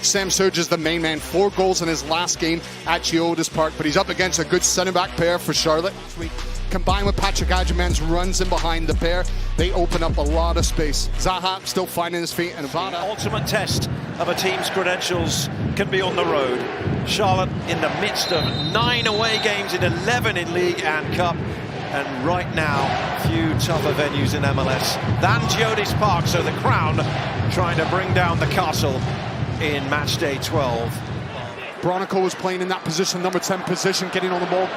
Sam Surge is the main man. 4 goals in his last game at Geodis Park, but he's up against a good centre-back pair for Charlotte. Combined with Patrick Adjuman's runs in behind the pair, they open up a lot of space. Zaha still finding his feet, and Vada. The ultimate test of a team's credentials can be on the road. Charlotte in the midst of 9 away games in 11 in League and Cup. And right now, few tougher venues in MLS than Geodis Park. So the Crown trying to bring down the castle in match day 12. Bronico was playing in that position, number 10 position, getting on the ball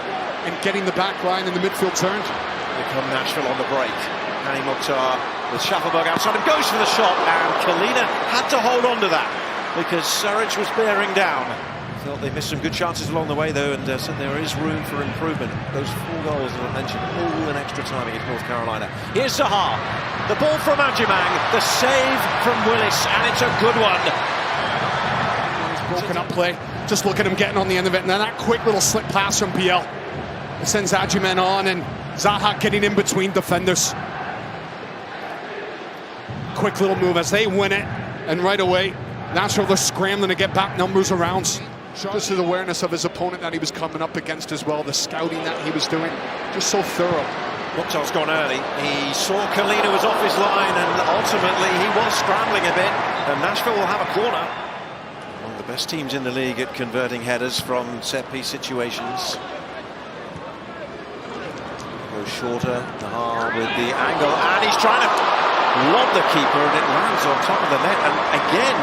and getting the back line in the midfield turned. Here come Nashville on the break. Hani Mukhtar with Schaffelberg outside him, goes for the shot, and Kalina had to hold on to that because Surridge was bearing down. Thought they missed some good chances along the way though, and so there is room for improvement. Those 4 goals that I mentioned, all in extra time against North Carolina. Here's Zaha, the ball from Adjumang, the save from Willis, and it's a good one. Broken up play, just look at him getting on the end of it, and then that quick little slip pass from Biel. It sends Adjuman on, and Zaha getting in between defenders. Quick little move as they win it, and right away, Nashville, they're scrambling to get back numbers around. Just his awareness of his opponent that he was coming up against as well, the scouting that he was doing, just so thorough. Mukhtar's gone early. He saw Kalina was off his line, and ultimately he was scrambling a bit, and Nashville will have a corner. One of the best teams in the league at converting headers from set-piece situations. Goes shorter, with the angle, and he's trying to lob the keeper, and it lands on top of the net, and again,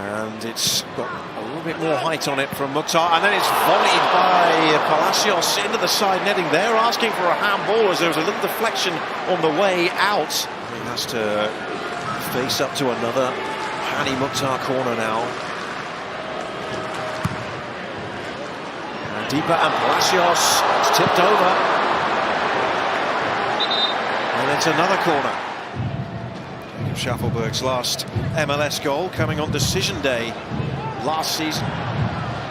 and it's got a little bit more height on it from Mukhtar, and then it's volleyed by Palacios into the side netting. They're asking for a handball as there was a little deflection on the way out. He has to face up to another Hani Mukhtar corner now. And deeper, and Palacios, it's tipped over. And it's another corner. Schaffelberg's last MLS goal coming on decision day last season.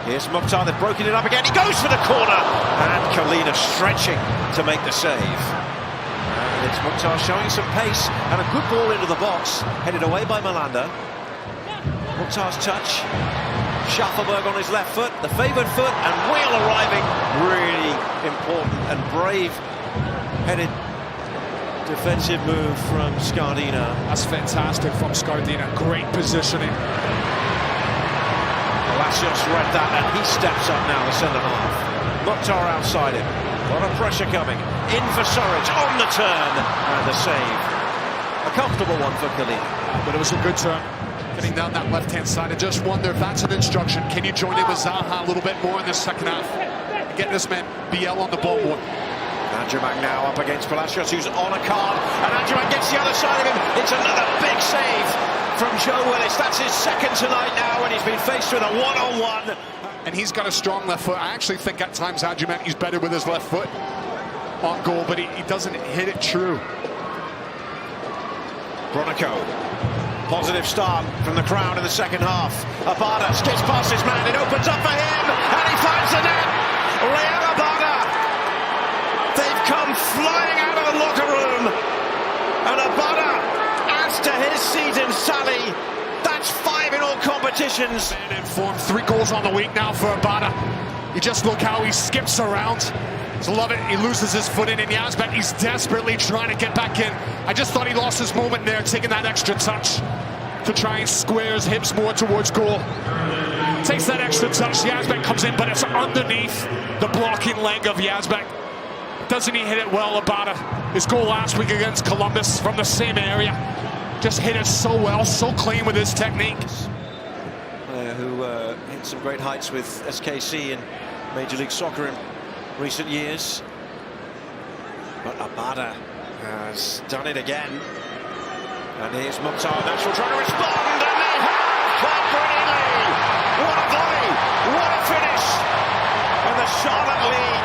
Here's Mukhtar, they've broken it up again, he goes for the corner, and Kalina stretching to make the save. And it's Mukhtar showing some pace, and a good ball into the box, headed away by Malanda. Mukhtar's touch, Schaffelberg on his left foot, the favoured foot, and Wheel arriving. Really important and brave headed defensive move from Scardina. That's fantastic from Scardina. Great positioning. Palacios read that, and he steps up now, the centre-half. Mukhtar outside him. A lot of pressure coming. In for Surridge, on the turn, and the save. A comfortable one for Kalina. But it was a good turn. Getting down that left-hand side. I just wonder if that's an instruction. Can you join in with Zaha a little bit more in the second half? Get this man Biel on the ball more. Adjumang now up against Palacios, who's on a card, and Adjumang gets the other side of him. It's another big save from Joe Willis. That's his second tonight now, and he's been faced with a one-on-one. And he's got a strong left foot. I actually think at times Adjumang is better with his left foot on goal, but he doesn't hit it true. Bronico, positive start from the Crown in the second half. Abada skips past his man, it opens up for him, and he finds the net. Real Abada. They've come flying out of the locker room, and Abada adds to his season tally. That's 5 in all competitions. And in form, 3 goals on the week now for Abada. You just look how he skips around. Just love it. He loses his footing in Yazbek. He's desperately trying to get back in. I just thought he lost his moment there, taking that extra touch to try and square his hips more towards goal. Takes that extra touch. Yazbek comes in, but it's underneath the blocking leg of Yazbek. Doesn't he hit it well, Abada? His goal last week against Columbus from the same area. Just hit it so well, so clean with his technique. Who hit some great heights with SKC in Major League Soccer in recent years. But Abada has done it again. And here's Mukhtar, Nashville trying to respond, and they have quite brilliantly. What a volley, what a finish. And the Charlotte lead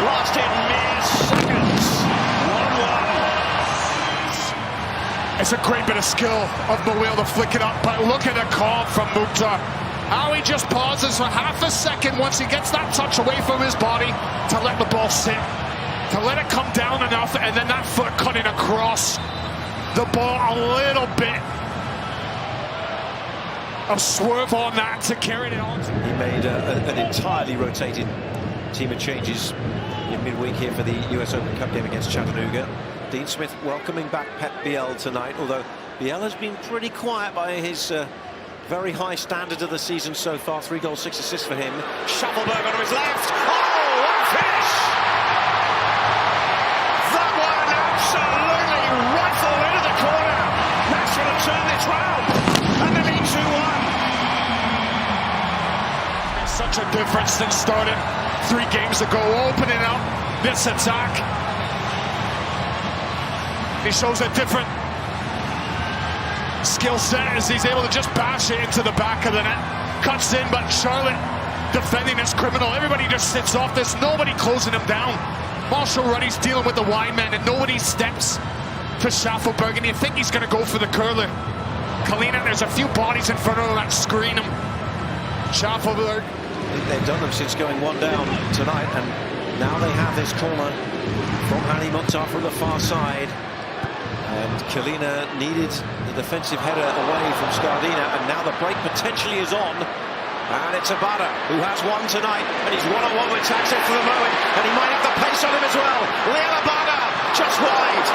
lasted mere seconds. 1-1. It's a great bit of skill of Mawil to flick it up, but look at the call from Mukhtar. How he just pauses for half a second once he gets that touch away from his body to let the ball sit, to let it come down enough, and then that foot cutting across. the ball a little bit of swerve on that to carry it on. He made an entirely rotated team of changes in midweek here for the US Open Cup game against Chattanooga. Dean Smith welcoming back Pep Biel tonight, although Biel has been pretty quiet by his very high standard of the season so far. 3 goals, 6 assists for him. Shuffleberg onto his left. Oh, what a finish! That one absolutely rifled into the corner. Nashville have turned this round, and they lead 2-1. It's such a difference than starting 3 games ago, opening up this attack. He shows a different skill set as he's able to just bash it into the back of the net. Cuts in, but Charlotte defending this criminal. Everybody just sits off this. Nobody closing him down. Marshall Ruddy's dealing with the wide man, and nobody steps to Schaffelberg, and you think he's going to go for the curler. Kalina, there's a few bodies in front of him that screen him. Schaffelberg. They've done them since going 1 down tonight, and now they have this corner from Hani Mukhtar from the far side. And Kalina needed the defensive header away from Scardina, and now the break potentially is on. And it's Abada, who has one tonight, and he's one-on-one with Taxet for the moment, and he might have the pace on him as well. Liel Abada, just wide.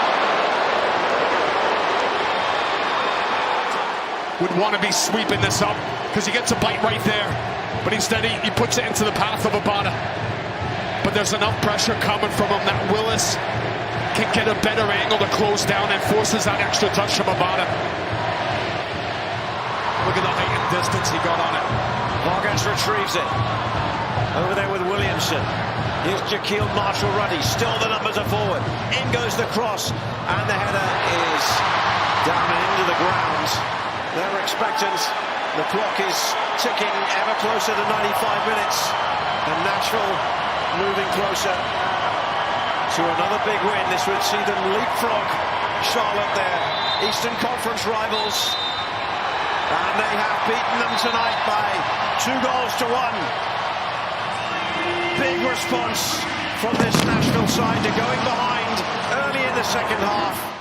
Would want to be sweeping this up, because he gets a bite right there. But instead he puts it into the path of Abada. But there's enough pressure coming from him that Willis can get a better angle to close down and forces that extra touch from Abada. Look at the height and distance he got on it. Vargas retrieves it. Over there with Williamson. Here's Jaquil Marshall-Ruddy. Still the numbers are forward. In goes the cross. And the header is down and into the ground. They're expectant. The clock is ticking ever closer to 95 minutes. And Nashville moving closer to another big win. This would see them leapfrog Charlotte, there, Eastern Conference rivals, and they have beaten them tonight by 2 goals to 1. Big response from this Nashville side to going behind early in the second half.